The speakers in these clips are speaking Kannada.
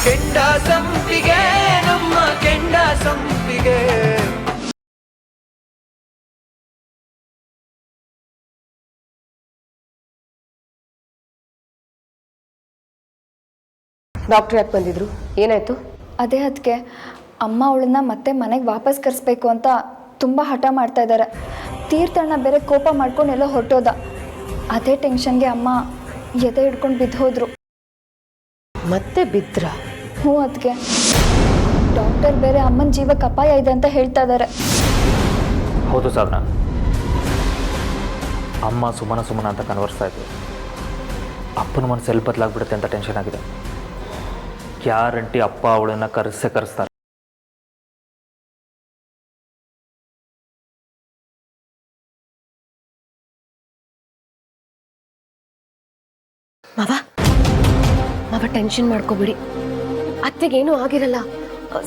ಕೆಂಡ ಸಂಪಿಗೆ ನಮ್ಮ ಕೆಂಡ ಸಂಪಿಗೆ. ಡಾಕ್ಟ್ರ್ ಯಾಕೆ ಬಂದಿದ್ರು? ಏನಾಯ್ತು? ಅದೇ ಅದಕ್ಕೆ ಅಮ್ಮ ಅವಳನ್ನ ಮತ್ತೆ ಮನೆಗೆ ವಾಪಸ್ ಕರೆಸ್ಬೇಕು ಅಂತ ತುಂಬ ಹಠ ಮಾಡ್ತಾ ಇದ್ದಾರೆ. ತೀರ್ಥಣ್ಣ ಬೇರೆ ಕೋಪ ಮಾಡ್ಕೊಂಡು ಎಲ್ಲೋ ಹೊರಟೋದ. ಅದೇ ಟೆನ್ಷನ್ಗೆ ಅಮ್ಮ ಎದೆ ಹಿಡ್ಕೊಂಡು ಬಿದ್ದು ಹೋದ್ರು. ಮತ್ತೆ ಬಿದ್ರ? ಹ್ಞೂ ಅದಕ್ಕೆ ಡಾಕ್ಟರ್ ಬೇರೆ ಅಮ್ಮನ ಜೀವಕ್ಕೆ ಅಪಾಯ ಇದೆ ಅಂತ ಹೇಳ್ತಾ ಇದ್ದಾರೆ. ಹೌದು ಸಾಧನ, ಅಮ್ಮ ಸುಮನ ಅಂತ ಕನ್ವರ್ಸ್ತಾ ಇದ್ವಿ. ಅಪ್ಪನ ಮನಸ್ಸು ಎಲ್ಲಿ ಬದಲಾಗ್ಬಿಡುತ್ತೆ ಅಂತ ಟೆನ್ಷನ್ ಆಗಿದೆ. ಗ್ಯಾರಂಟಿ ಅಪ್ಪ ಅವಳನ್ನು ಕರೆಸ್ತಾರೆ. ಮಾವ ಟೆನ್ಷನ್ ಮಾಡ್ಕೋಬಿಡಿ. ಅತ್ತೆಗೇನೂ ಆಗಿರಲ್ಲ,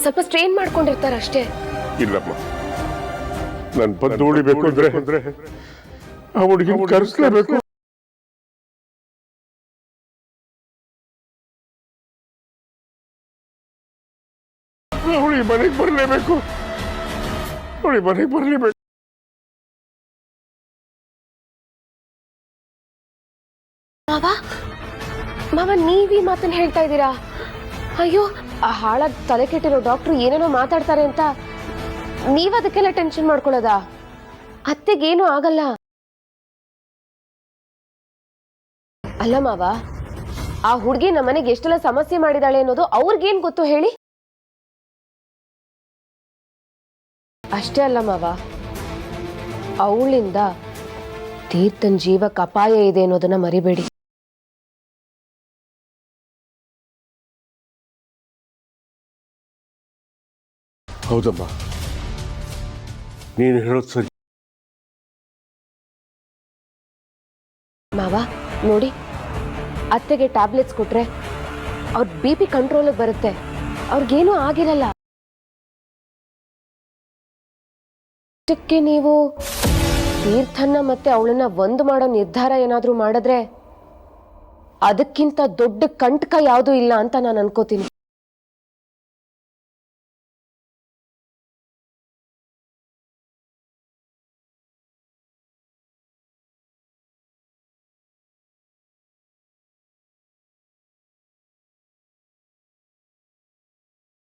ಸ್ವಲ್ಪ ಸ್ಟ್ರೈನ್ ಮಾಡ್ಕೊಂಡಿರ್ತಾರೆ ಅಷ್ಟೇ. ಇಲ್ಲಮ್ಮ, ನಾನು ಬಂದು ಉಳಿಬೇಕು ಅಂದ್ರೆ ಆ ಹುಡುಗಿ ಕರೆಸ್ಲೇಬೇಕು. ಅವಳಿ ಮನೆಗೆ ಬರಲೇಬೇಕು. ಮಾವ ನೀವೀ ಮಾತನ್ನ ಹೇಳ್ತಾ ಇದ್ದೀರಾ? ಅಯ್ಯೋ, ಆ ಹಾಳಾಗಿ ತಲೆ ಕೆಟ್ಟಿರೋ ಡಾಕ್ಟ್ರು ಏನೇನೋ ಮಾತಾಡ್ತಾರೆ ಅಂತ ನೀವ್ ಅದಕ್ಕೆಲ್ಲ ಟೆನ್ಷನ್ ಮಾಡ್ಕೊಳ್ಳೋದಾ? ಅತ್ತೆಗೇನು ಆಗಲ್ಲ. ಅಲ್ಲ ಮಾವ, ಆ ಹುಡುಗಿ ನಮ್ಮನೆಗೆ ಎಷ್ಟೆಲ್ಲ ಸಮಸ್ಯೆ ಮಾಡಿದಾಳೆ ಅನ್ನೋದು ಅವ್ರಿಗೇನ್ ಗೊತ್ತು ಹೇಳಿ? ಅಷ್ಟೇ ಅಲ್ಲ ಮಾವ, ಅವಳಿಂದ ತೀರ್ಥನ್ ಜೀವಕ್ಕೆ ಅಪಾಯ ಇದೆ ಅನ್ನೋದನ್ನ ಮರಿಬೇಡಿ. ಹೌದಮ್ಮ, ನೀನು ಹೇಳೋದು ಸರಿ. ಮಾವ ನೋಡಿ, ಅತ್ತೆಗೆ ಟ್ಯಾಬ್ಲೆಟ್ಸ್ ಕೊಟ್ರೆ ಅವ್ರ BP ಕಂಟ್ರೋಲಿಗೆ ಬರುತ್ತೆ. ಅವ್ರಿಗೇನೂ ಆಗಿರಲ್ಲ. ಅದಕ್ಕೆ ನೀವು ತೀರ್ಥನ್ನ ಮತ್ತೆ ಅವಳನ್ನ ಒಂದು ಮಾಡೋ ನಿರ್ಧಾರ ಏನಾದ್ರೂ ಮಾಡಿದ್ರೆ ಅದಕ್ಕಿಂತ ದೊಡ್ಡ ಕಂಟಕ ಯಾವುದೂ ಇಲ್ಲ ಅಂತ ನಾನು ಅನ್ಕೋತೀನಿ.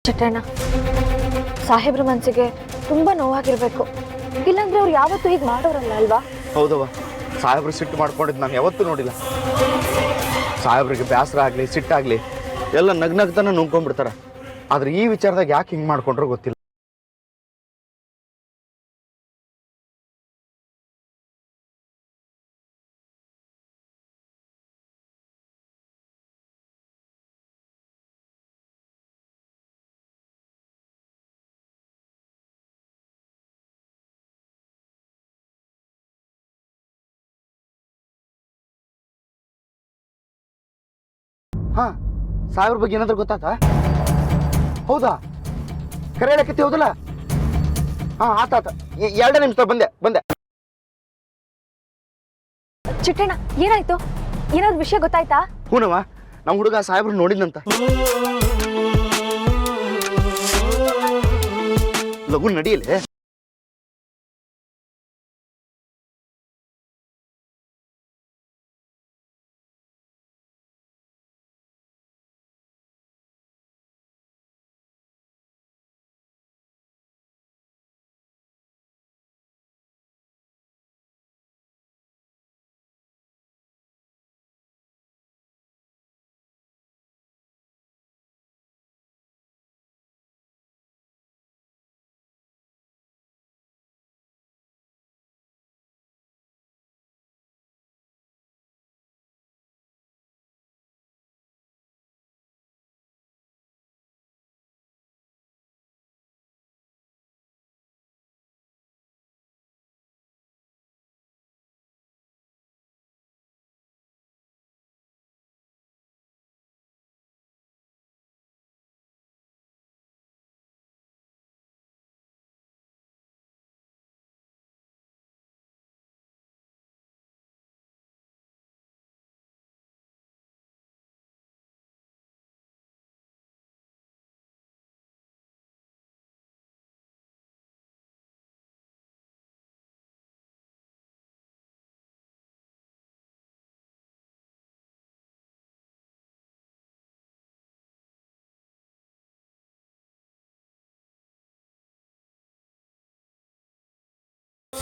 ಚಟ್ಟಣ್ಣ, ಸಾಹೇಬ್ರ ಮನಸ್ಸಿಗೆ ತುಂಬ ನೋವಾಗಿರ್ಬೇಕು. ಇಲ್ಲಾಂದ್ರೆ ಅವ್ರು ಯಾವತ್ತೂ ಹೀಗೆ ಮಾಡೋರಲ್ಲ ಅಲ್ವಾ? ಹೌದವ್ವ, ಸಾಹೇಬ್ರು ಸಿಟ್ಟು ಮಾಡ್ಕೊಂಡಿದ್ದು ನಾನು ಯಾವತ್ತೂ ನೋಡಿಲ್ಲ. ಸಾಹೇಬ್ರಿಗೆ ಬೇಸರ ಆಗಲಿ ಸಿಟ್ಟಾಗಲಿ ಎಲ್ಲ ನಗ್ನಗ್ತಾನೆ ನುಂಗ್ಕೊಂಡ್ಬಿಡ್ತಾರೆ. ಆದ್ರೆ ಈ ವಿಚಾರದಾಗ ಯಾಕೆ ಹಿಂಗೆ ಮಾಡ್ಕೊಂಡ್ರೋ ಗೊತ್ತಿಲ್ಲ. ಹಾ, ಸಾಹೇಬ್ರ ಬಗ್ಗೆ ಏನಾದ್ರೂ ಗೊತ್ತಾತ? ಹೌದಾ? ಕರೆ ಹೇಳಕತ್ತಿ ಹೌದಲ್ಲ? ಹಾ, ಆತ 2 ನಿಮಿಷ ಬಂದೆ. ಚಿಟ್ಟಣ್ಣ, ಏನಾಯ್ತು? ಏನಾದ್ರು ವಿಷಯ ಗೊತ್ತಾಯ್ತಾ? ಹೂನವ್ವ, ನಮ್ಮ ಹುಡುಗ ಸಾಹೇಬ್ರು ನೋಡಿದ್ನಂತ. ಲಘು ನಡಿಯಲೇ.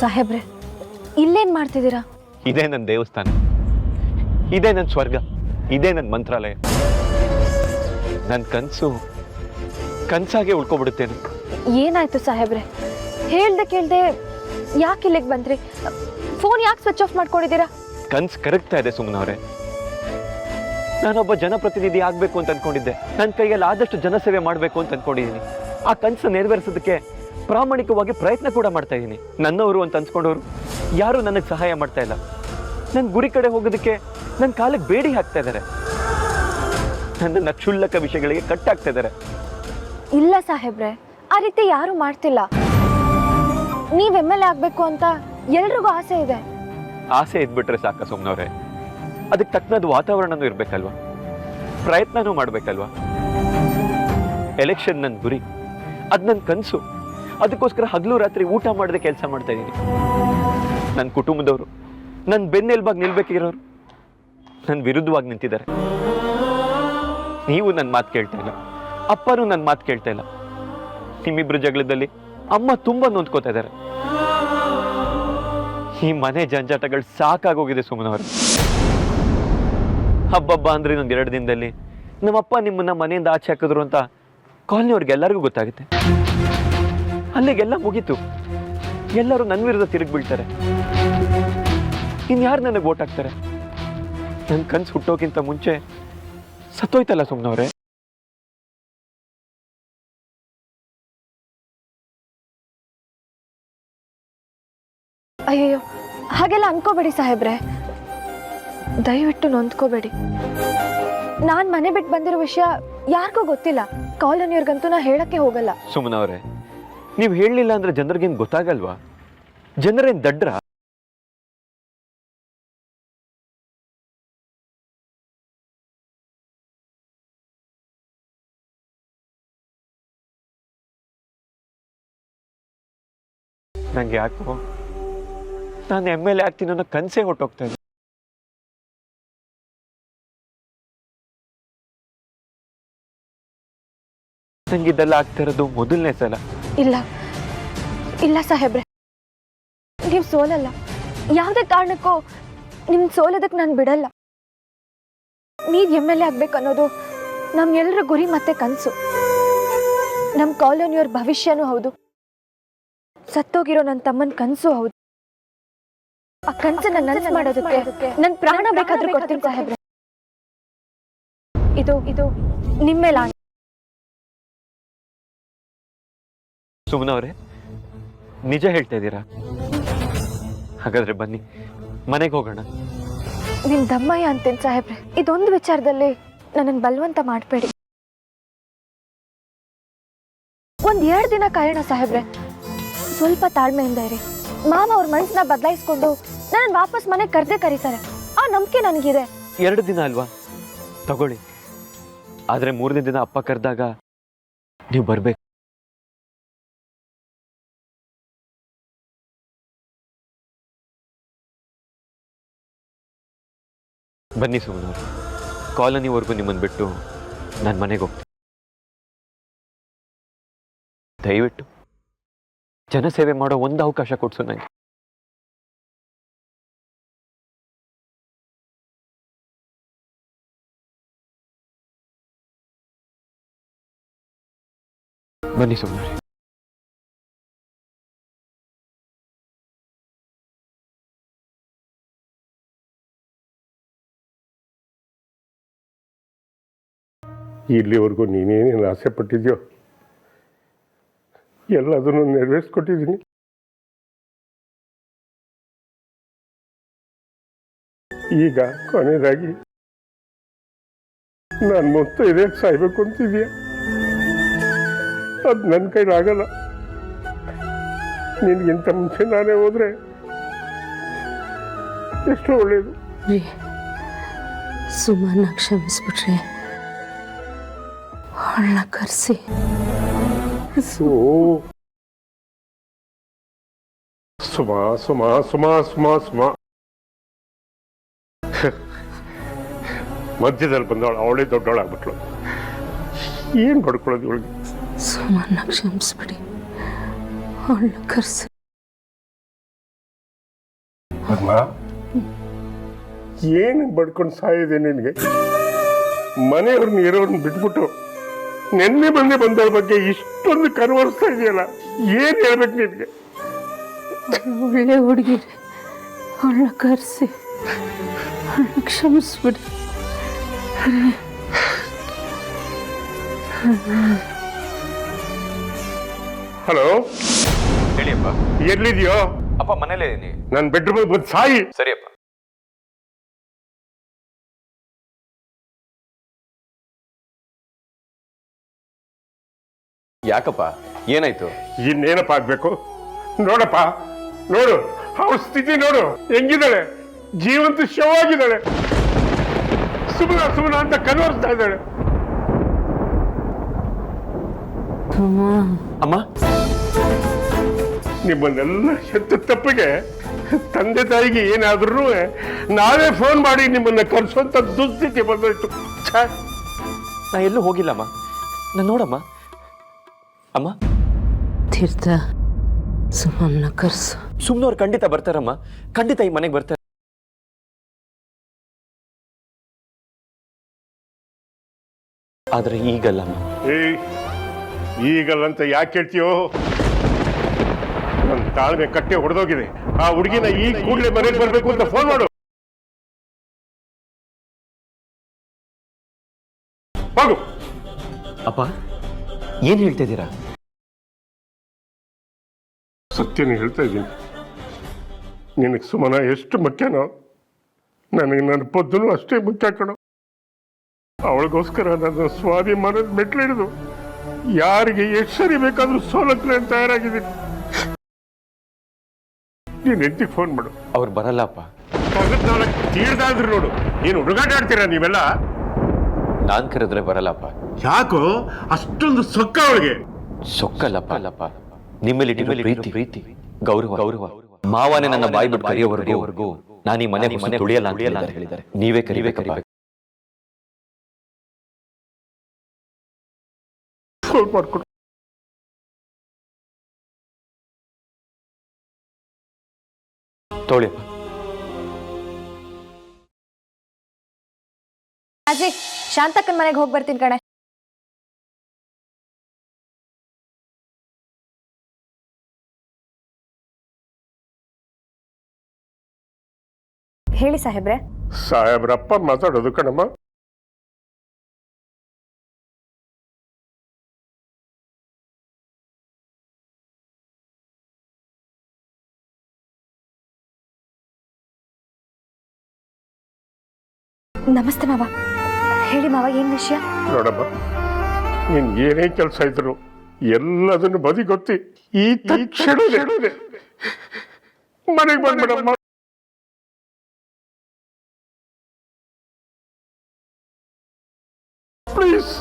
ಸಾಹೇಬ್ರೆ ಇಲ್ಲೇನು ಮಾಡ್ತಿದ್ದೀರಾ? ಇದೇ ನನ್ನ ದೇವಸ್ಥಾನ, ಇದೇ ನನ್ನ ಸ್ವರ್ಗ, ಇದೇ ನನ್ನ ಮಂತ್ರಾಲಯ. ನನ್ನ ಕನಸಾಗೆ ಉಳ್ಕೊಬಿಡುತ್ತೇನೆ. ಏನಾಯ್ತು ಸಾಹೇಬ್ರೆ? ಹೇಳ್ದೆ ಕೇಳ್ದೆ ಯಾಕೆ ಇಲ್ಲಿಗೆ ಬಂದ್ರಿ? ಫೋನ್ ಯಾಕೆ ಸ್ವಿಚ್ ಆಫ್ ಮಾಡ್ಕೊಂಡಿದ್ದೀರಾ? ಕನ್ಸು ಕರಗ್ತಾ ಇದೆ ಸುಮ್ಮನವ್ರೆ. ನಾನೊಬ್ಬ ಜನಪ್ರತಿನಿಧಿ ಆಗಬೇಕು ಅಂತ ಅನ್ಕೊಂಡಿದ್ದೆ. ನನ್ನ ಕೈಯಲ್ಲಿ ಆದಷ್ಟು ಜನಸೇವೆ ಮಾಡಬೇಕು ಅಂತ ಅನ್ಕೊಂಡಿದ್ದೀನಿ. ಆ ಕನಸು ನೆರವೇರಿಸೋದಕ್ಕೆ ಪ್ರಾಮಾಣಿಕವಾಗಿ ಪ್ರಯತ್ನ ಕೂಡ ಮಾಡ್ತಾ ಇದ್ದೀನಿ. ನನ್ನವರು ಅಂತ ಅನ್ಸ್ಕೊಂಡವರು ಯಾರು ನನಗೆ ಸಹಾಯ ಮಾಡ್ತಾ ಇಲ್ಲ. ನನ್ನ ಗುರಿ ಕಡೆ ಹೋಗೋದಕ್ಕೆ ನನ್ನ ಕಾಲಕ್ಕೆ ಬೇಡಿ ಹಾಕ್ತಾ ಇದ್ದಾರೆ. ನನ್ನ ಕ್ಷುಲ್ಲಕ ವಿಷಯಗಳಿಗೆ ಕಟ್ಟಾಗ್ತಾ ಇದ್ದಾರೆ. ಇಲ್ಲ ಸಾಹೇಬ್ರೆ, ಆ ರೀತಿ ಯಾರು ಮಾಡ್ತಿಲ್ಲ. ನೀವ್ MLA ಆಗ್ಬೇಕು ಅಂತ ಎಲ್ರಿಗೂ ಆಸೆ ಇದೆ. ಆಸೆ ಇದ್ಬಿಟ್ರೆ ಸಾಕ ಸುಮ್ಮನವ್ರೆ? ಅದಕ್ಕೆ ತಕ್ಕನಾದ ವಾತಾವರಣನೂ ಇರಬೇಕಲ್ವಾ, ಪ್ರಯತ್ನನೂ ಮಾಡಬೇಕಲ್ವಾ. ಎಲೆಕ್ಷನ್ ನನ್ನ ಗುರಿ, ಅದು ನನ್ನ ಕನಸು. ಅದಕ್ಕೋಸ್ಕರ ಹಗಲು ರಾತ್ರಿ ಊಟ ಮಾಡದೆ ಕೆಲಸ ಮಾಡ್ತಾ ಇದ್ದೀನಿ. ನನ್ನ ಕುಟುಂಬದವರು ನನ್ನ ಬೆನ್ನೆಲುಬಾಗಿ ನಿಲ್ಬೇಕಿರೋರು ನನ್ನ ವಿರುದ್ಧವಾಗಿ ನಿಂತಿದ್ದಾರೆ. ನೀವು ನನ್ನ ಮಾತು ಕೇಳ್ತಾ ಇಲ್ಲ, ಅಪ್ಪನೂ ನನ್ನ ಮಾತು ಕೇಳ್ತಾ ಇಲ್ಲ. ನಿಮ್ಮಿಬ್ರು ಜಗಳದಲ್ಲಿ ಅಮ್ಮ ತುಂಬಾ ನೊಂದ್ಕೋತಾ ಇದ್ದಾರೆ. ಈ ಮನೆ ಜಂಜಾಟಗಳು ಸಾಕಾಗೋಗಿದೆ ಸುಮ್ಮನವರು. ಹಬ್ಬಬ್ಬ ಅಂದ್ರೆ ಇನ್ನೊಂದು 2 ದಿನದಲ್ಲಿ ನಮ್ಮಪ್ಪ ನಿಮ್ಮನ್ನ ಮನೆಯಿಂದ ಆಚೆ ಹಾಕಿದ್ರು ಅಂತ ಕಾಲನಿಯವ್ರಿಗೆಲ್ಲರಿಗೂ ಗೊತ್ತಾಗುತ್ತೆ. ಅಲ್ಲಿಗೆಲ್ಲ ಮುಗೀತು. ಎಲ್ಲರೂ ನನ್ನ ವಿರುದ್ಧ ತಿರುಗಿ ಬೀಳ್ತಾರೆ. ಇನ್ಯಾರು ನನಗೆ ವೋಟ್ ಹಾಕ್ತಾರೆ? ನನ್ನ ಕನ್ಸು ಹುಟ್ಟೋಕ್ಕಿಂತ ಮುಂಚೆ ಸತ್ತೋಯ್ತಲ್ಲ ಸುಮ್ಮನವ್ರೆ. ಅಯ್ಯೋ, ಹಾಗೆಲ್ಲ ಅನ್ಕೋಬೇಡಿ ಸಾಹೇಬ್ರೆ, ದಯವಿಟ್ಟು ನೊಂದ್ಕೋಬೇಡಿ. ನಾನ್ ಮನೆ ಬಿಟ್ಟು ಬಂದಿರೋ ವಿಷಯ ಯಾರಿಗೂ ಗೊತ್ತಿಲ್ಲ. ಕಾಲೋನಿಯವ್ರಿಗಂತೂ ನಾ ಹೇಳಕ್ಕೆ ಹೋಗಲ್ಲ. ಸುಮ್ಮನವ್ರೆ, ನೀವು ಹೇಳಲಿಲ್ಲ ಅಂದ್ರೆ ಜನರಿಗೇನು ಗೊತ್ತಾಗಲ್ವಾ? ಜನರೇನು ದಡ್ರ? ನಂಗೆ ಯಾಕೋ ನಾನು MLA ಆಗ್ತೀನಿ ಅನ್ನೋ ಕನಸೇ ಹೊಟ್ಟೋಗ್ತಾ ಇದೆ. ನಂಗಿದೆಲ್ಲ ಆಗ್ತಾ ಇರೋದು ಮೊದಲನೇ ಸಲ. ಇಲ್ಲ ಇಲ್ಲ ಸಾಹೇಬ್ರೆ, ನೀವು ಸೋಲಲ್ಲ. ಯಾವುದೇ ಕಾರಣಕ್ಕೂ ನಿಮ್ ಸೋಲೋದಕ್ಕೆ ನಾನು ಬಿಡಲ್ಲ. ನೀವ್ MLA ಆಗ್ಬೇಕು ಅನ್ನೋದು ನಮ್ಗೆಲ್ಲರ ಗುರಿ ಮತ್ತೆ ಕನಸು. ನಮ್ಮ ಕಾಲೋನಿಯವ್ರ ಭವಿಷ್ಯನೂ ಹೌದು, ಸತ್ತೋಗಿರೋ ನನ್ನ ತಮ್ಮನ ಕನಸು ಹೌದು. ಆ ಕನಸನ್ನ ನನಸು ಮಾಡೋದಕ್ಕೆ ನನ್ನ ಪ್ರಾಣ ಬೇಕಾದ್ರೂ ಕೊಡ್ತೀನಿ ಸಾಹೇಬ್ರೆ. ಇದು ನಿಮ್ಮೇಲ. ಸುಮ್ಮನವ್ರೆ, ನಿಜ ಹೇಳ್ತಾ ಇದ್ದೀರಾ? ಹಾಗಾದ್ರೆ ಬನ್ನಿ, ಮನೆಗೆ ಹೋಗೋಣ. ನಿಮ್ ದಮ್ಮಯ್ಯ ಅಂತೇನ್ ಸಾಹೇಬ್ರೆ, ಇದೊಂದು ವಿಚಾರದಲ್ಲಿ ನನ್ನನ್ನು ಬಲವಂತ ಮಾಡಬೇಡಿ. ಒಂದ್ 2 ದಿನ ಕಾಯೋಣ ಸಾಹೇಬ್ರೆ. ಸ್ವಲ್ಪ ತಾಳ್ಮೆಯಿಂದ ಇರಿ. ಮಾವ ಅವ್ರ ಮನಸ್ಸನ್ನ ಬದಲಾಯಿಸ್ಕೊಂಡು ನನ್ನ ವಾಪಸ್ ಮನೆಗೆ ಕರೆದೇ ಕರೀತಾರೆ. ಆ ನಂಬಿಕೆ ನನಗಿದೆ. 2 ದಿನ ಅಲ್ವಾ, ತಗೊಳ್ಳಿ. ಆದ್ರೆ 3ನೇ ದಿನ ಅಪ್ಪ ಕರೆದಾಗ ನೀವು ಬರ್ಬೇಕು. ಬನ್ನಿ ಸುಮ್ಮನವ್ರು, ಕಾಲೋನಿವರೆಗೂ ನಿಮ್ಮನ್ನು ಬಿಟ್ಟು ನಾನು ಮನೆಗೆ ಹೋಗ್ತೀನಿ. ದಯವಿಟ್ಟು ಜನಸೇವೆ ಮಾಡೋ ಒಂದು ಅವಕಾಶ ಕೊಡ್ಸು ನನಗೆ. ಬನ್ನಿ ಸುಮ್ಮನೆ. ಇಲ್ಲಿವರೆಗೂ ನೀನೇನೇನು ಆಸೆ ಪಟ್ಟಿದ್ಯೋ ಎಲ್ಲದನ್ನು ನೆರವೇರಿಸ್ಕೊಟ್ಟಿದ್ದೀನಿ. ಈಗ ಕೊನೆಯದಾಗಿ ನಾನು ಮೊತ್ತ ಇದೆ ಸಾಯ್ಬೇಕು ಅಂತಿದ್ಯಾ? ಅದು ನನ್ನ ಕೈಲಾಗಲ್ಲ. ನಿನಗಿಂತ ಮುಂಚೆ ನಾನೇ ಹೋದ್ರೆ ಎಷ್ಟು ಒಳ್ಳೇದು. ಸುಮನ್ನ ಕ್ಷಮಿಸ್ಬಿಟ್ರೆ ಅವಳನ್ನ ಕರೆಸಿ. ಸುಮಾ ಸುಮಾ ಸುಮಾ ಸುಮಾ ಸುಮಾ ಮಧ್ಯದಲ್ಲಿ ಬಂದವಳು ಅವಳೇ ದೊಡ್ಡವಳಾಗ್ಬಿಟ್ಲು. ಏನು ಪಡ್ಕೊಳ್ಳೋದು ಇವಳಿಗೆ? ಸುಮನ್ನ ಕ್ಷಮಿಸ್ಬಿಡಿ, ಅವಳನ್ನ ಕರೆಸಿ. ಪದ್ಮ ಏನು ಬಡ್ಕೊಂಡು ಸಾಯಿದೆ ನಿನಗೆ? ಮನೆಯವ್ರನ್ನ ಇರೋರನ್ನ ಬಿಟ್ಬಿಟ್ಟು ನೆನ್ನೆ ಬಂದವ್ರ ಬಗ್ಗೆ ಇಷ್ಟೊಂದು ಕನ್ವರ್ಸ್ತಾ ಇದೆಯಲ್ಲ, ಏನು ಹೇಳ್ಬೇಕು ನಿನಗೆ? ಒಳ್ಳೆ ಹುಡುಗಿ ಅವಳನ್ನ ಕರೆಸಿ ಕ್ಷಮಿಸ್ಬಿಡಿ. ಹಲೋ, ಹೇಳಿಯಪ್ಪ. ಎಲ್ಲಿದೆಯೋ? ಅಪ್ಪ ಮನೇಲೇ ಇದೀನಿ. ನನ್ನ ಬೆಡ್ರೂಮ್ ಬಂದು ಸಾಯಿ. ಸರಿಯಪ್ಪ. ಯಾಕಪ್ಪ, ಏನಾಯ್ತು? ಇನ್ನೇನಪ್ಪ ಆಗ್ಬೇಕು? ನೋಡಪ್ಪ, ನೋಡು ಅವಳ ಸ್ಥಿತಿ ನೋಡು, ಹೆಂಗಿದ್ದಾಳೆ, ಜೀವಂತ ಶವವಾಗಿದ್ದಾಳೆ. ಸುಮ್ಮನ ಅಂತ ಕನ್ವರ್ಸ್ತಾ ಇದ್ದಾಳೆ. ಅಮ್ಮ, ನಿಮ್ಮನ್ನೆಲ್ಲ ಹೆತ್ತ ತಪ್ಪಿಗೆ ತಂದೆ ತಾಯಿಗೆ ಏನಾದ್ರೂ ನಾವೇ ಫೋನ್ ಮಾಡಿ ನಿಮ್ಮನ್ನ ಕರೆಸುವಂತ ದುಸ್ಥಿತಿ ಬಂದೋಯ್ತು. ನಾ ಎಲ್ಲೂ ಹೋಗಿಲ್ಲಮ್ಮ. ನಾನು ನೋಡಮ್ಮ. ಅಮ್ಮ, ತೀರ್ಥ ಸುಮ್ಮನ ಕರ್ಸು. ಸುಮ್ಮನವ್ರು ಖಂಡಿತ ಬರ್ತಾರಮ್ಮ, ಖಂಡಿತ ಈ ಮನೆಗೆ ಬರ್ತಾರೆ. ಆದ್ರೆ ಈಗಲ್ಲಮ್ಮ. ಈಗಲ್ಲಂತ ಯಾಕೆ ಹೇಳ್ತೀಯೋ? ನನ್ನ ತಾಳ್ಮೆ ಕಟ್ಟೆ ಹೊಡೆದೋಗಿದೆ. ಆ ಹುಡುಗಿನ ಈ ಕೂಡಲೇ ಮನೆಗೆ ಬರ್ಬೇಕು ಅಂತ ಫೋನ್ ಮಾಡು. ಹೋಗು. ಅಪ್ಪ, ಏನ್ ಹೇಳ್ತಾ ಇದ್ದೀರಾ? ಸತ್ಯನೇ ಹೇಳ್ತಾ ಇದ್ದೀನಿ. ನಿನಗೆ ಸುಮನ ಎಷ್ಟು ಮುಖ್ಯನೋ ನನಗೆ ನನ್ನ ಪೊದ್ದನು ಅಷ್ಟೇ ಮುಖ್ಯ ಕಣೋ. ಅವಳಿಗೋಸ್ಕರ ನನ್ನ ಸ್ವಾಭಿಮಾನದ ಮೆಟ್ಲಿಡಿದು ಯಾರಿಗೆ ಎಷ್ಟು ಸರಿ ಬೇಕಾದ್ರೂ ಸೋಲಕ್ರೆ ಅಂತ ತಯಾರಾಗಿದ್ದೀನಿ. ನೀನು ಹೆಂಡತಿಗೆ ಫೋನ್ ಮಾಡು. ಅವ್ರು ಬರಲ್ಲಪ್ಪ. ತೀರ್ದಾದ್ರು ನೋಡು, ಏನು ಹುಡುಗಾಟ ಆಡ್ತೀರಾ ನೀವೆಲ್ಲ? ನಾನ್ ಕರೆದ್ರೆ ಬರಲ್ಲಪ್ಪ. ಯಾಕೋ ಅಷ್ಟೊಂದು ಸೊಕ್ಕ ಅವಳಿಗೆ? ಸೊಕ್ಕಲ್ಲಪ್ಪ, ನಿಮ್ಮಲ್ಲಿ ಪ್ರೀತಿ, ಗೌರವ. ಮಾವನೇ ನನ್ನ ಬಾಯಿ ಬಿಟ್ಟು ಕರೆಯೋವರೆಗೂ ನಾನು ಈ ಮನೆ ತುಳಿಯಲ್ಲ ಅಂತ ಹೇಳಿದ್ದಾರೆ. ನೀವೇ ಕರಿಬೇಕಪ್ಪ. ಫೋನ್ ಮಾಡ್ಕೊಡು. ತೋಳಿಯಪ್ಪ. ಅಜಯ್, ಶಾಂತಕ್ಕನ ಮನೆಗೆ ಹೋಗಿ ಬರ್ತೀನಿ ಕಣೆ. ಹೇಳಿ ಸಾಹೇಬ್ರೆ. ಸಾಹೇಬ್ರಪ್ಪ ಮಾತಾಡೋದು ಕಣಮ್ಮ. ನಮಸ್ತೆ ಮಾವ. ಹೇಳಿ ಮಾವ, ಏನ್ ವಿಷಯ? ನೋಡಮ್ಮ, ನೀನ್ ಏನೇ ಕೆಲಸ ಇದ್ರು ಎಲ್ಲದನ್ನು ಬದಿಗೊತ್ತಿ ಈ ತಕ್ಷಣ ಮನೆಗೆ ಬಂದ್ಬಿಡಮ್ಮ. ಪ್ಲೀಸ್.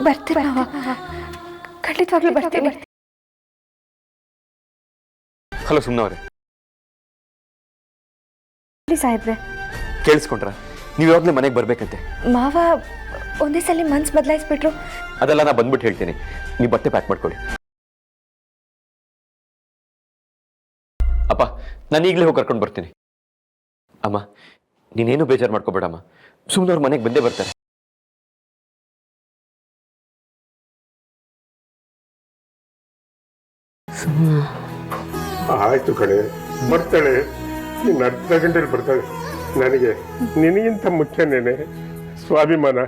ಬರ್ತೀನಿ ಮಾವ, ಖಂಡಿತವಾಗ್ಲೂ ಬರ್ತೀನಿ. ಹಲೋ ಸುಮ್ನವ್ರೆ. ಸಾಹೇಬ್ರೆ, ಕೇಳಿಸ್ಕೊಂಡ್ರ? ನೀವು ಯಾವಾಗಲೂ ಮನೆಗೆ ಬರ್ಬೇಕಂತೆ. ಮಾವ ಒಂದೇ ಸಲ ಮನ್ಸು ಬದಲಾಯಿಸ್ಬಿಟ್ರು. ಅದೆಲ್ಲ ನಾ ಬಂದ್ಬಿಟ್ಟು ಹೇಳ್ತೀನಿ. ನೀವು ಬಟ್ಟೆ ಪ್ಯಾಕ್ ಮಾಡ್ಕೊಳ್ಳಿ. ಅಪ್ಪ, ನಾನು ಈಗಲೇ ಹೋಗಿ ಕರ್ಕೊಂಡು ಬರ್ತೀನಿ. ಅಮ್ಮ, ನೀನೇನು ಬೇಜಾರು ಮಾಡ್ಕೋಬೇಡಮ್ಮ. ಸುಮ್ಮನವ್ರು ಮನೆಗೆ ಬಂದೇ ಬರ್ತಾರೆ. ಆಯ್ತು ಕಣೆ, ಬರ್ತಾಳೆ. ಇನ್ನು ಅರ್ಧ ಗಂಟೆಯಲ್ಲಿ ಬರ್ತಾಳೆ. ನನಗೆ ನಿನಗಿಂತ ಮುಖ್ಯನೇನೆ ಸ್ವಾಭಿಮಾನ.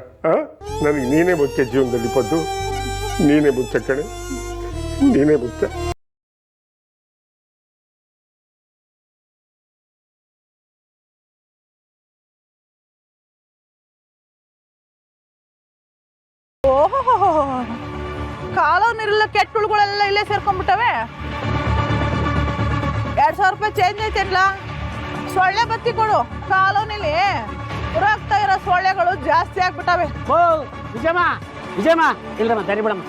ನನಗೆ ನೀನೇ ಮುಖ್ಯ ಜೀವನದಲ್ಲಿ. ಪದ್ದು, ನೀನೇ ಮುಖ್ಯ ಕಣೆ, ನೀನೇ ಮುಖ್ಯ. ಓಹೋ, ಕಾಲೋನಿರಲ್ಲ ಕೆಟ್ಟ ಹುಳುಗಳೆಲ್ಲ ಇಲ್ಲೇ ಸೇರ್ಕೊಂಡ್ಬಿಟ್ಟವೆ. 2000 ರೂಪಾಯಿ ಚೇಂಜ್ ಐತೆನ್ಲ, ಸೊಳ್ಳೆ ಬತ್ತಿ ಕೊಡು ಕಾಲೋನಿಲಿ. ಉರಾಗ್ತಾ ಇರೋ ಸೊಳ್ಳೆಗಳು ಜಾಸ್ತಿ ಆಗ್ಬಿಟ್ಟವೆ. ಓ ವಿಜಯಮ್ಮ ವಿಜಯಮ್ಮ ಇಲ್ರಮ್ಮ ತರಿ ಬಿಡಮ್ಮ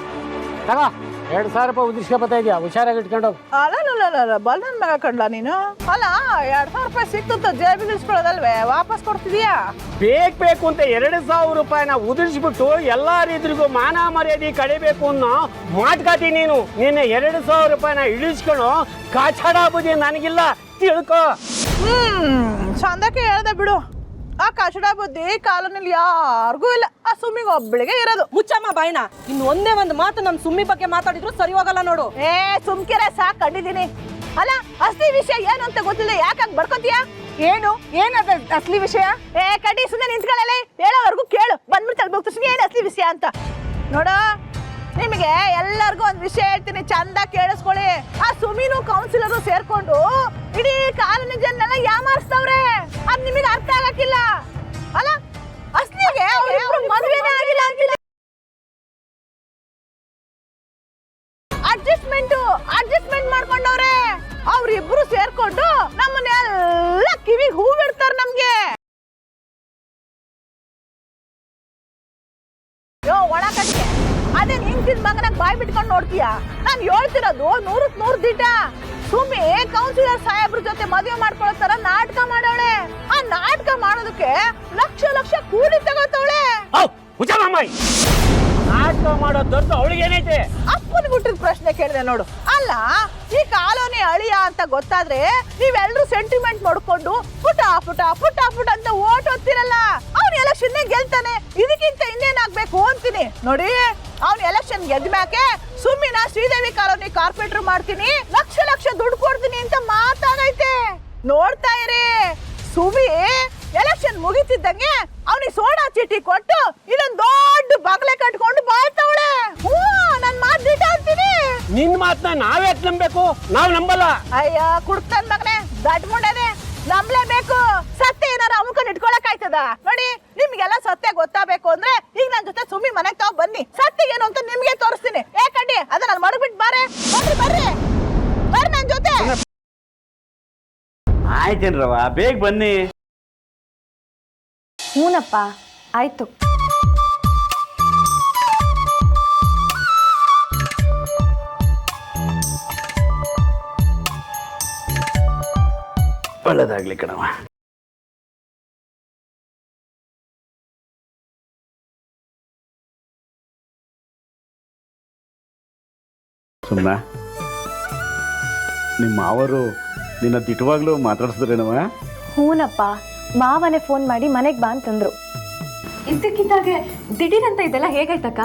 ತಗೋ 2,000 ರೂಪಾಯಿ ಉದಿಸ್ಕೊ ಬರ್ತಾ ಇದೆಯಾ, ಹುಷಾರಾಗಿ ಇಟ್ಕೊಂಡು ಹೋಗು. ಅಲ್ಲ ಬಲ್ ನನ್ ಮಗ ಕಂಡ್ಲ ನೀನು. ಅಲ್ಲ 2,000 ರೂಪಾಯಿ ಸಿಕ್ತು ಜೇಬಿಲ್ ಇಸ್ಕೊಳ್ಳೋದಲ್ವೇ, ವಾಪಸ್ ಕೊಡ್ತಿದೀಯಾ? ಬೇಕು ಅಂತ 2,000 ರೂಪಾಯಿನ ಉದಿಸ್ಬಿಟ್ಟು ಎಲ್ಲಾ ರೀತಿಗೂ ಮಾನ ಮರ್ಯಾದೆ ಕಡಿಬೇಕು ಅನ್ನೋ ಮಾಟ್ಕಾತಿ ನೀನು. ನಿನ್ನೆ 2,000 ರೂಪಾಯಿನ ಇಳಿಸ್ಕೊಂಡು ಕಾಚಾಡ ಬುದ್ಧಿ ನನಗಿಲ್ಲ, ತಿಳ್ಕೊ. ಚಂದಕ್ಕೆ ಹೇಳ್ದೆ ಬಿಡು. ಆ ಕಚಡ ಬುದ್ಧಿ ಕಾಲೋನಿಲಿ ಯಾರಿಗೂ ಇಲ್ಲ, ಆ ಸುಮ್ಮಿಗೆ ಒಬ್ಬಳಿಗೆ ಇರೋದು. ಮುಚ್ಚಮ್ಮ ಬಾಯ್ನ, ಇನ್ನು ಒಂದೇ ಒಂದು ಮಾತು ನಮ್ ಸುಮ್ಮಿ ಬಗ್ಗೆ ಮಾತಾಡಿದ್ರು ಸರಿ ಹೋಗಲ್ಲ ನೋಡು. ಸುಮ್ಕಿರೆ ಸಾಕ್ ಕಂಡಿದ್ದೀನಿ. ಅಲ್ಲ ಅಸಲಿ ವಿಷಯ ಏನು ಅಂತ ಗೊತ್ತಿಲ್ಲ, ಯಾಕಾಗ್ ಬರ್ಕೋತೀಯ? ಏನದ ಅಸಲಿ ವಿಷಯ? ಕಡ್ಡಿ ಸುಮ್ಮನೆ ನಿಂತ್ಕೊಳ್ಳಲ್ಲ, ಹೇಳೋವರೆಗೂ ಕೇಳು, ಬಂದ್ಬಿಟ್ಟು ತಳ್ಬೋಗ್ತೀನಿ ಏನು ಅಸಲಿ ವಿಷಯ ಅಂತ. ನೋಡು, ನಿಮಗೆ ಎಲ್ಲರಿಗೂ ಒಂದು ವಿಷಯ ಹೇಳ್ತೀನಿ, ಚಂದ ಕೇಳಿಸ್ಕೊಳ್ಳಿ. ಆ ಸುಮೀನು ಕೌನ್ಸಿಲರು ಸೇರ್ಕೊಂಡು ಇಡೀ ಕಾಲೋನಿ ಜನನೆಲ್ಲ ಯಾಮಾರಿಸ್ತವ್ರೆ. ಅದ್ ನಿಮಗೆ ಅರ್ಥ ಆಗಕ್ಕಿಲ್ಲ. ಅಲ್ಲ ಅಸ್ಲಿಗೆ ಮದುವೆನೇ ಆಗಿಲ್ಲ ಅಂತಿಲ್ಲ. ಅಡ್ಜಸ್ಟ್ಮೆಂಟ್ ಮಾಡ್ಕೊಂಡವ್ರೆ. ಅವ್ರಿಬ್ರು ಸೇರ್ಕೊಂಡು ನಮ್ಮನ್ನೆಲ್ಲ ಕಿವಿಗೆ ಹೂ ಬಿಡ್ತಾರ ನಮ್ಗೆ. ಒಳ ಕಟ್ಟಿಗೆ ಅದೇ ನಿಂತಿದ್ ಮಗನಾಗ ಬಾಯ್ ಬಿಟ್ಕೊಂಡು ನೋಡ್ತೀಯ? ನಾನು ಹೇಳ್ತಿರೋದು 100ಕ್ಕೆ 100 ದಿಟ. ಸುಮ್ಮಿ ಕೌನ್ಸಿಲರ್ ಸಾಹೇಬ್ರ ಜೊತೆ ಮದುವೆ ಮಾಡ್ಕೊಳ್ಳೋ ತರ ನಾಟಕ ಮಾಡವಳೆ. ಆ ನಾಟಕ ಮಾಡೋದಕ್ಕೆ ಲಕ್ಷ ಕೂಲಿ ತಗೋತವಳೆ. ನಾಟಕ ಮಾಡೋ ದೊಡ್ಡ ಅವಳಿಗೆ ಏನೈತೆ? ಅಪ್ಪನ ಹುಟ್ಟಿದ ಪ್ರಶ್ನೆ ಕೇಳಿದೆ ನೋಡು. ಅಲ್ಲ ಈ ಕಾಲೋನಿ ಅಳಿಯ ಅಂತ ಗೊತ್ತಾದ್ರೆ ನೀವೆಲ್ಲರೂ ಸೆಂಟಿಮೆಂಟ್ ನೋಡ್ಕೊಂಡು ಪುಟ ಅಂತ ಓಟ್ ಹೋಗ್ತಿರಲ್ಲ. ಅವ್ನ ಎಲೆಕ್ಷನ್ ಗೆಲ್ತಾನೆ, ಇದಕ್ಕಿಂತ ಇನ್ನೇನಾಗ್ಬೇಕು ಅಂತೀನಿ. ನೋಡಿ, ಅವ್ನ ಎಲೆಕ್ಷನ್ ಗೆದ್ಮ್ಯಾಕೆ ಸುಮ್ಮಿನ ಶ್ರೀದೇವಿ ಕಾಲೋನಿ ಕಾರ್ಪೊರೇಟರ್ ಮಾಡ್ತೀನಿ, ಲಕ್ಷ ದುಡ್ಡು ಕೊಡ್ತೀನಿ ಅಂತ ಮಾತಾಗೈತೆ. ನೋಡ್ತಾ ಇರಿ, ಸುಮಿ ಎಲೆಕ್ಷನ್ ಮುಗಿತಿದ್ದಂಗೆ ಅವನಿಗೆ ಸೋಡಾ ಚೀಟಿ ಕೊಟ್ಟು ಇಲ್ಲೊಂದ್ ದೊಡ್ಡ ಬಾಗ್ಲೆ ಕಟ್ಕೊಂಡು ಬಾಳ್ತಾವಳೆ. ನನ್ ಮಾತು ದಿಟ ಅಂತೀನಿ. ನಿನ್ ಮಾತನ್ನ ನಾವ್ಯಾಕೆ ನಂಬೇಕು? ನಾವ್ ನಂಬಲ್ಲ. ಅಯ್ಯ ಕುಡ್ತನ್ ಮಗನೆ, ದಡ್ ಮುಂಡನೆ, ನಂಬ್ಲೇಬೇಕು. ಸತ್ಯ ಏನಾರ ಅಮ್ಕೊಂಡು ಇಟ್ಕೊಳಕ್ ಆಯ್ತದ? ನೋಡಿ, ನಿಮ್ಗೆಲ್ಲ ಸತ್ಯ ಗೊತ್ತಾಗಬೇಕು ಅಂದ್ರೆ ಈಗ ನನ್ ಜೊತೆ ಸುಮ್ಮಿ ಮನೆಗ್ ತಾವ್ ಬನ್ನಿ, ಸತ್ಯ ಏನು ಅಂತ ನಿಮ್ಗೆ ತೋರಿಸ್ತೀನಿ. ಯಾಕಂಡಿ ಅದ ನಾನು ಮಡಗ್ಬಿಟ್ಟು ಬರ್ರಿ ನನ್ ಜೊತೆ. ಆಯ್ತೇನ್ರವ, ಬೇಗ ಬನ್ನಿ. ಹೂನಪ್ಪ ಆಯ್ತು. ಒಳ್ಳೇದಾಗ್ಲಿ ಕಣವ. ಸುಮ್ಮನ ನಿಮ್ಮ ಮಾವರು ನಿನ್ನ ದಿಟ್ಟವಾಗ್ಲೂ ಮಾತಾಡಿಸಿದ್ರೇನವ? ಹೂನಪ್ಪ, ಮಾವನೇ ಫೋನ್ ಮಾಡಿ ಮನೆಗೆ ಬಾ ಅಂತಂದ್ರು. ಇದ್ದಕ್ಕಿದ್ದಾಗೆ ದಿಢೀರಂತ ಇದೆಲ್ಲ ಹೇಗಾಯ್ತಕ್ಕ?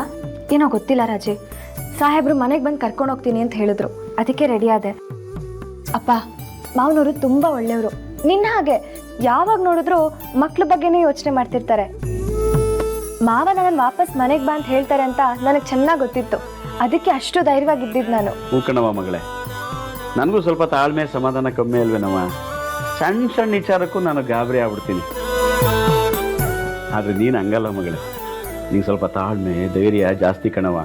ಏನೋ ಗೊತ್ತಿಲ್ಲ ರಾಜೆ, ಸಾಹೇಬ್ರು ಮನೆಗೆ ಬಂದು ಕರ್ಕೊಂಡು ಹೋಗ್ತೀನಿ ಅಂತ ಹೇಳಿದ್ರು, ಅದಕ್ಕೆ ರೆಡಿ ಆದೆ. ಅಪ್ಪ, ಮಾವನವರು ತುಂಬ ಒಳ್ಳೆಯವರು. ನಿನ್ನ ಹಾಗೆ ಯಾವಾಗ ನೋಡಿದ್ರು ಮಕ್ಳ ಬಗ್ಗೆನೇ ಯೋಚನೆ ಮಾಡ್ತಿರ್ತಾರೆ. ಮಾವ ನನ್ನ ವಾಪಸ್ ಮನೆಗೆ ಬಾ ಅಂತ ಹೇಳ್ತಾರೆ ಅಂತ ನನಗೆ ಚೆನ್ನಾಗಿ ಗೊತ್ತಿತ್ತು, ಅದಕ್ಕೆ ಅಷ್ಟು ಧೈರ್ಯವಾಗಿದ್ದಿದ್ದು ನಾನು. ಹೂಕಣವ ಮಗಳೇ, ನನಗೂ ಸ್ವಲ್ಪ ತಾಳ್ಮೆ ಸಮಾಧಾನ ಕಮ್ಮಿ ಅಲ್ವೇನವ? ಸಣ್ಣ ವಿಚಾರಕ್ಕೂ ನಾನು ಗಾಬರಿ ಆಗ್ಬಿಡ್ತೀನಿ. ಆದರೆ ನೀನು ಹಂಗಲ್ಲ ಮಗಳೇ, ನೀನು ಸ್ವಲ್ಪ ತಾಳ್ಮೆ ಧೈರ್ಯ ಜಾಸ್ತಿ ಕಣವ.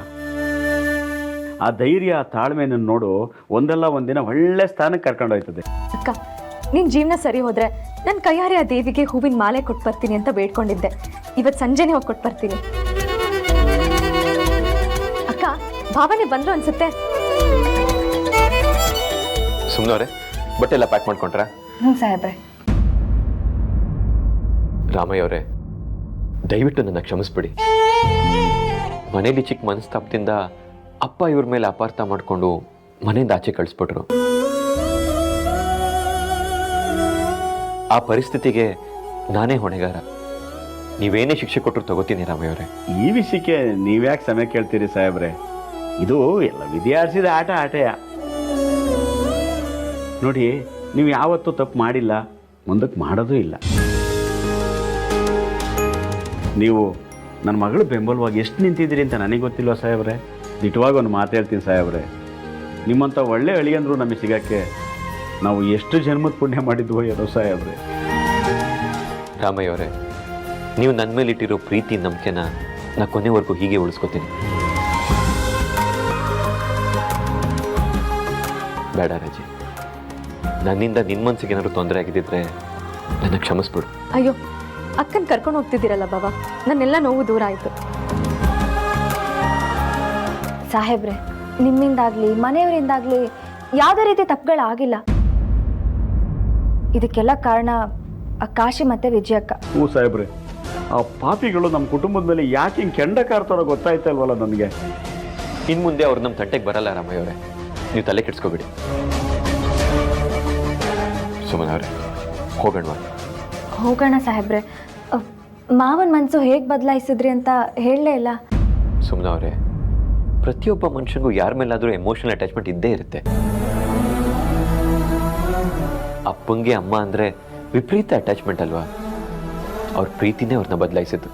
ಆ ಧೈರ್ಯ ತಾಳ್ಮೆನ ನೋಡು, ಒಂದಲ್ಲ ಒಂದಿನ ಒಳ್ಳೆ ಸ್ಥಾನಕ್ಕೆ ಕರ್ಕೊಂಡೋಯ್ತದೆ. ಅಕ್ಕ, ನಿನ್ನ ಜೀವನ ಸರಿ ಹೋದ್ರೆ ನನ್ನ ಕೈಯಾರೆ ಆ ದೇವಿಗೆ ಹೂವಿನ ಮಾಲೆ ಕೊಟ್ಟು ಬರ್ತೀನಿ ಅಂತ ಬೇಡ್ಕೊಂಡಿದ್ದೆ. ಇವತ್ತು ಸಂಜೆನೇ ಹೋಗಿ ಕೊಟ್ಟು ಬರ್ತೀನಿ. ಅಕ್ಕ, ಭಾವನೆ ಬಂದ್ರು ಅನ್ಸುತ್ತೆ. ಸುಮ್ಮನವ್ರೆ, ಬಟ್ಟೆ ಎಲ್ಲ ಪ್ಯಾಕ್ ಮಾಡ್ಕೊಂಡ್ರಾ? ಸಾಹೇಬ್ರೆ. ರಾಮಯ್ಯ ಅವರೇ, ದಯವಿಟ್ಟು ನನ್ನ ಕ್ಷಮಿಸ್ಬಿಡಿ. ಮನೇಲಿ ಚಿಕ್ಕ ಮನಸ್ತಾಪದಿಂದ ಅಪ್ಪ ಇವ್ರ ಮೇಲೆ ಅಪಾರ್ಥ ಮಾಡಿಕೊಂಡು ಮನೆಯಿಂದ ಆಚೆ ಕಳಿಸ್ಬಿಟ್ರು. ಆ ಪರಿಸ್ಥಿತಿಗೆ ನಾನೇ ಹೊಣೆಗಾರ. ನೀವೇನೇ ಶಿಕ್ಷೆ ಕೊಟ್ಟರು ತಗೋತೀನಿ ರಾಮಯ್ಯ ಅವರೇ. ಈ ವಿಷಯಕ್ಕೆ ನೀವ್ಯಾಕೆ ಸಮಯ ಕೇಳ್ತೀರಿ ಸಾಹೇಬ್ರೆ? ಇದು ಎಲ್ಲ ವಿದ್ಯಾರ್ಥಿದ ಆಟೆಯ. ನೋಡಿ, ನೀವು ಯಾವತ್ತೂ ತಪ್ಪು ಮಾಡಿಲ್ಲ, ಮುಂದಕ್ಕೆ ಮಾಡೋದೂ ಇಲ್ಲ. ನೀವು ನನ್ನ ಮಗಳು ಬೆಂಬಲವಾಗಿ ಎಷ್ಟು ನಿಂತಿದ್ದೀರಿ ಅಂತ ನನಗೆ ಗೊತ್ತಿಲ್ವ ಸಾಹೇಬ್ರೆ? ದಿಟ್ಟವಾಗಿ ಒಂದು ಮಾತು ಹೇಳ್ತೀನಿ ಸಾಹೇಬ್ರೆ, ನಿಮ್ಮಂಥ ಒಳ್ಳೆ ಅಳಿಯಂದ್ರು ನಮಗೆ ಸಿಗೋಕ್ಕೆ ನಾವು ಎಷ್ಟು ಜನ್ಮದ ಪುಣ್ಯ ಮಾಡಿದ್ವೋ ಏನೋ ಸಾಹೇಬ್ರೆ. ರಾಮಯ್ಯ ಅವರೇ, ನೀವು ನನ್ನ ಮೇಲೆ ಇಟ್ಟಿರೋ ಪ್ರೀತಿ ನಂಬಿಕೆನ ನಾ ಕೊನೆವರೆಗೂ ಹೀಗೆ ಉಳಿಸ್ಕೊತೀನಿ. ಬೇಡ ರಾಜಿ, ನನ್ನಿಂದ ನಿಮ್ಮ ಮನಸ್ಸಿಗೆ ಏನಾದ್ರು ತೊಂದರೆ ಆಗಿದ್ದಿದ್ರೆ ನನ್ನ ಕ್ಷಮಿಸ್ಬಿಡು. ಅಯ್ಯೋ, ಅಕ್ಕನ ಕರ್ಕೊಂಡು ಹೋಗ್ತಿದ್ದೀರಲ್ಲ ಬಾಬಾ, ನನ್ನೆಲ್ಲ ನೋವು ದೂರ ಆಯಿತು. ಸಾಹೇಬ್ರೆ, ನಿಮ್ಮಿಂದಾಗಲಿ ಮನೆಯವರಿಂದಾಗಲಿ ಯಾವುದೇ ರೀತಿ ತಪ್ಪುಗಳಾಗಿಲ್ಲ. ಇದಕ್ಕೆಲ್ಲ ಕಾರಣ ಆ ಕಾಶಿ ಮತ್ತು ವಿಜಯಕ್ಕ. ಹ್ಞೂ ಸಾಹೇಬ್ರೆ, ಆ ಪಾಪಿಗಳು ನಮ್ಮ ಕುಟುಂಬದ ಮೇಲೆ ಯಾಕೆ ಹಿಂಗೆ ಕೆಂಡ ಕಾರ್ತಾರೋ ಗೊತ್ತಾಯ್ತಲ್ವಲ್ಲ ನನಗೆ. ಇನ್ನು ಮುಂದೆ ಅವ್ರು ನಮ್ಮ ತಂಟೆಗೆ ಬರಲ್ಲ ರಾಮಯ್ಯ ಅವರೇ, ನೀವು ತಲೆ ಕೆಡಿಸ್ಕೋಬೇಡಿ. ಸುಮನ್ ಅವರೇ, ಹೋಗೋಣ. ಹೋಗೋಣ ಸಾಹೇಬ್ರೆ. ಮಾವನ ಮನಸ್ಸು ಹೇಗೆ ಬದಲಾಯಿಸಿದ್ರಿ ಅಂತ ಹೇಳಲೇ ಇಲ್ಲ. ಸುಮನ್ ಅವರೇ, ಪ್ರತಿಯೊಬ್ಬ ಮನುಷ್ಯನಿಗೂ ಯಾರ ಮೇಲಾದರೂ ಎಮೋಷನಲ್ ಅಟ್ಯಾಚ್ಮೆಂಟ್ ಇದ್ದೇ ಇರುತ್ತೆ. ಅಪ್ಪಂಗೆ ಅಮ್ಮ ಅಂದರೆ ವಿಪರೀತ ಅಟ್ಯಾಚ್ಮೆಂಟ್ ಅಲ್ವಾ? ಅವ್ರ ಪ್ರೀತಿನೇ ಅವ್ರನ್ನ ಬದಲಾಯಿಸಿದ್ದು.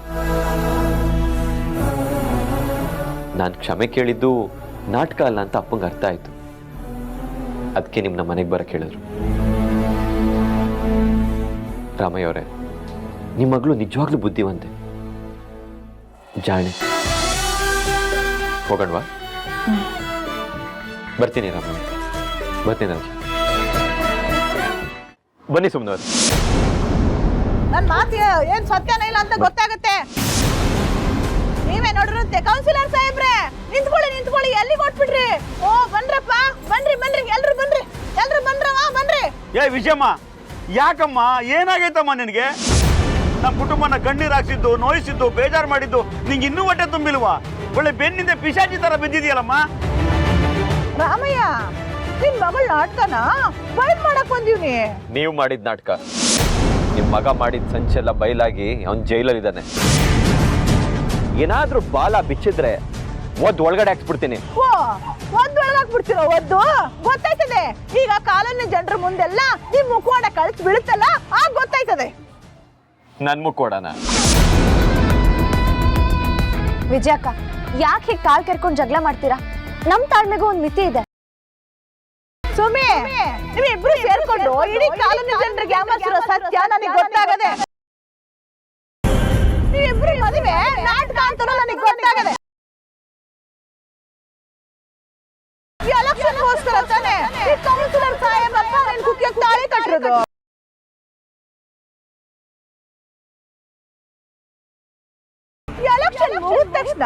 ನಾನು ಕ್ಷಮೆ ಕೇಳಿದ್ದು ನಾಟಕ ಅಲ್ಲ ಅಂತ ಅಪ್ಪಂಗೆ ಅರ್ಥ ಆಯಿತು. ಅದಕ್ಕೆ ನಿಮ್ಮನ್ನ ಮನೆಗೆ ಬರಕ್ಕೆ ಹೇಳಿದ್ರು. ರಾಮಯ್ಯ ಅವರೇ, ನಿಮ್ಮ ಮಗಳು ನಿಜವಾಗ್ಲೂ ಬುದ್ಧಿವಂತೆ, ಜಾಣೆ. ಹೋಗೋಣವಾ? ಬರ್ತೀನಿ ರಾಮಯ್ಯ, ಬರ್ತೀನಿ ರಾಜ. ಬನ್ನಿ ಸುಮ್ಮನೆ. ನನ್ನ ಮಾತು ಏನ್ ಸತ್ಯನ ಇಲ್ಲ ಅಂತ ಗೊತ್ತಾಗುತ್ತೆ. ನೀವೇ ನೋಡಿರುತ್ತೆ. ಕೌನ್ಸಿಲರ್ ಸಾಹೇಬ್ರೆ, ನಿಂತ್ಕೊಳ್ಳಿ, ಎಲ್ಲಿ ಕೊಟ್ಬಿಟ್ರಿ? ಓ ಬನ್ರಪ್ಪ, ಬನ್ರಿ ಎಲ್ರು ಬನ್ರವ, ಬನ್ರಿ. ಏ ವಿಜಯಮ್ಮ, ಯಾಕಮ್ಮ, ಏನಾಗೈತಮ್ಮ ನಿನಗೆ? ನಮ್ಮ ಕುಟುಂಬನ ಕಣ್ಣೀರು ಹಾಕ್ಸಿದ್ದು, ನೋಯಿಸಿದ್ದು, ಬೇಜಾರು ಮಾಡಿದ್ದು ನಿಂಗೆ ಇನ್ನೂ ಹೊಟ್ಟೆ ತುಂಬಿಲ್ವಾ? ಒಳ್ಳೆ ಬೆನ್ನಿಂದ ಪಿಶಾಚಿ ತರ ಬಿದ್ದಿದೆಯಲ್ಲಮ್ಮ. ರಾಮಯ್ಯ, ನಿನ್ ಮಗಳ ನಾಟಕನ ಬಯಲ್ ಮಾಡಕ್ ಬಂದೀವ್ನಿ. ನೀವು ಮಾಡಿದ ನಾಟಕ, ನಿಮ್ಮ ಮಗ ಮಾಡಿದ ಸಂಚೆಲ್ಲ ಬಯಲಾಗಿ ಅವನ್ ಜೈಲಲ್ಲಿದ್ದಾನೆ. ಏನಾದ್ರೂ ಬಾಲ ಬಿಚ್ಚಿದ್ರೆ ಒಳಗಡೆ ಹಾಕ್ಸ್ಬಿಡ್ತೀನಿ. ಒಳಗಾಕ್ಬಿಡ್ತಿರೋ? ಗೊತ್ತಾಯ್ತದೆ. ಈಗ ಕಾಲೋನಿ ಜನರ ಮುಂದೆಲ್ಲ ನಿಮ್ ಮುಖವಾಡ ಕಳಿಸಿ ಬೀಳುತ್ತಲ್ಲ, ಆಗ ಗೊತ್ತಾಯ್ತದೆ. ನನ್ ಮುಕ್ಕೋಡನ ವಿಜಯಕ್ಕ, ಯಾಕೆ ಹೀಗೆ ಕಾಲ್ ಕೆರ್ಕೊಂಡು ಜಗಳ ಮಾಡ್ತೀರಾ? ನಮ್ಮ ತಾಳ್ಮೆಗೂ ಒಂದು ಮಿತಿ ಇದೆ. ಸುಮಿ, ನೀವಿಬ್ರು ಸೇರ್ಕೊಂಡು ಇಡೀ ಕಾಲೋನಿ ಜನರಿಗೆ ಯಾಮರ್ಸಿರೋ ಸತ್ಯ ನನಗೆ ಗೊತ್ತಾಗದೆ. ನೀವಿಬ್ರು ಮದುವೆ ನಾಟಕ ಅಂತ ನನಗೆ ಗೊತ್ತಾಗದೆ. ಎಲೆಕ್ಷನ್ಗೋಸ್ಕರ ತಾನೆ ಈ ಕೌನ್ಸಿಲರ್ ಸಾಹೇಬಪ್ಪ ನನ್ನ ಕುಕ್ಕಿಗೆ ತಾಳಿ ಕಟ್ಟಿರೋದು. ಎಲೆಕ್ಷನ್ ಮುಗಿದ ತಕ್ಷಣ